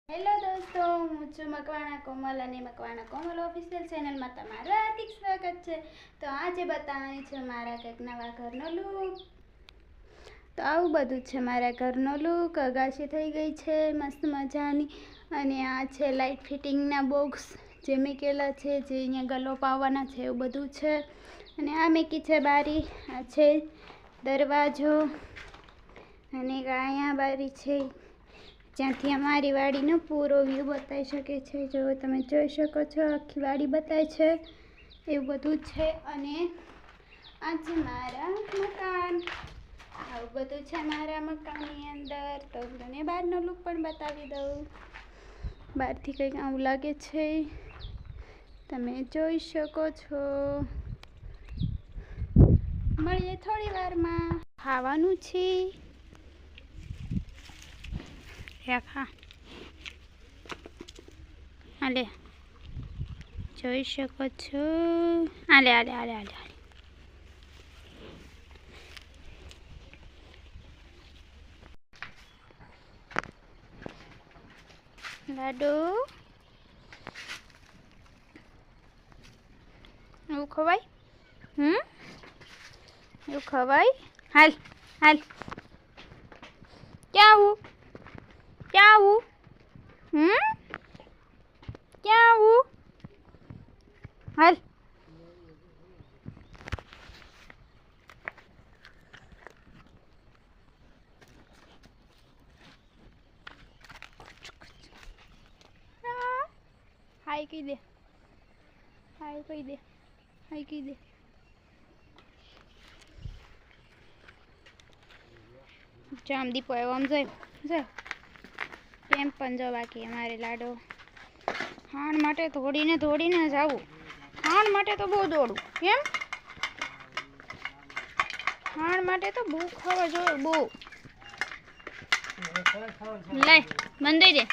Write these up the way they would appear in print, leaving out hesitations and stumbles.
Hello દોસ્તો, હું છું મકવાણા કોમલ અને મકવાણા કોમલ ઓફિશિયલ ચેનલમાં તમારું હાર્દિક સ્વાગત છે। તો આજે બતાવવાની છે મારા કંઈક નવા ઘરનો લુક। તો આવું બધું છે મારા ઘરનો લુક। અગાશી થઈ ગઈ છે મસ્ત મજાની, અને આ છે લાઇટ ફિટિંગના બોક્સ જે મૂકેલા છે, જે અહીંયા ગલો પાવવાના છે એવું બધું છે। અને આ મૂકી છે બારી, આ છે દરવાજો, અને અહીંયા બારી છે જ્યાંથી અમારી વાડીનો પૂરો વ્યૂ બતાવી શકે છે। જો તમે જોઈ શકો છો આખી વાડી બતાવે છે એવું બધું છે। અને આ છે મારા મકાન, આવું બધું છે મારા મકાનની અંદર। તો તમને બહારનો લુક પણ બતાવી દઉં, બહારથી કંઈક આવું લાગે છે, તમે જોઈ શકો છો। મળીએ થોડી વારમાં, ખાવાનું છે। ખા આલે, જોઈ શકો છો। આલે આલે આલે આલે લાડુ એવું ખવાય? એવું ખવાય? હાલ હાલ, ક્યાં આવું? ક્યાં આવું? ક્યાં આવું? હાલ, હાય કહી દે, હાય કહી દે, હાય કહી દે। જામ દીપો આવ્યો, આમ જાય જાય કેમ પણ જો બાકી અમારે લાડો ખાણ માટે દોડીને દોડીને જ આવું। ખાણ માટે તો બહુ દોડું, કેમ? ખાણ માટે તો બહુ ખાવા જોઈએ, બહુ। લાય મને દઈ દે,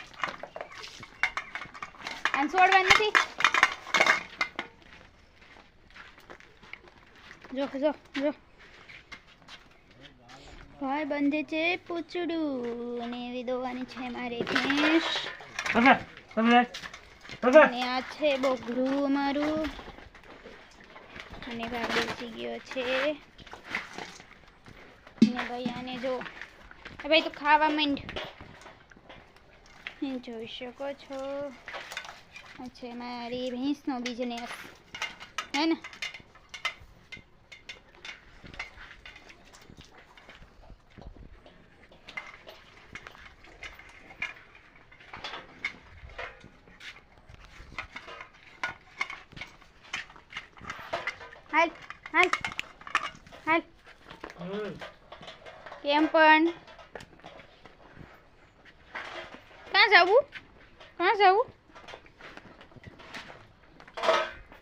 આને છોડવા નથી। જો જો જો ભાઈ બંધે છે પૂછડું, અને એવી દોવાની છે મારે ભેંસ। અને આ છે બોગરું અમારું, અને ભાઈ બેસી ગયો છે। અને ભાઈ આને જો, ભાઈ તું ખાવા માંડ, જોઈ શકો છો। આ છે મારી ભેંસનો બિઝનેસ, હે ને? હાલ હાલ હાલ, કેમ પણ? ક્યાં જવું? ક્યાં જવું?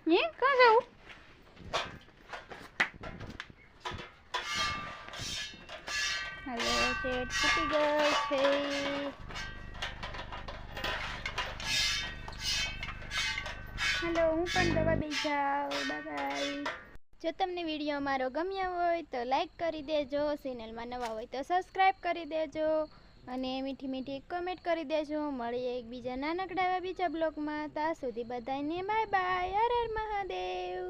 ક્યાં જવું? હલો, સેટ ફૂટી ગઈ છે। હલો, હું પણ દવા બી જાઉં, બાય। જો તમને વિડીયો અમારો ગમ્યો હોય તો લાઈક કરી દેજો, ચેનલમાં નવા હોય તો સબસ્ક્રાઈબ કરી દેજો, અને મીઠી મીઠી કોમેન્ટ કરી દેજો। મળીએ એકબીજા નાનકડા એવા બીજા બ્લોગમાં, ત્યાં સુધી બધાને બાય બાય, હર હર મહાદેવ।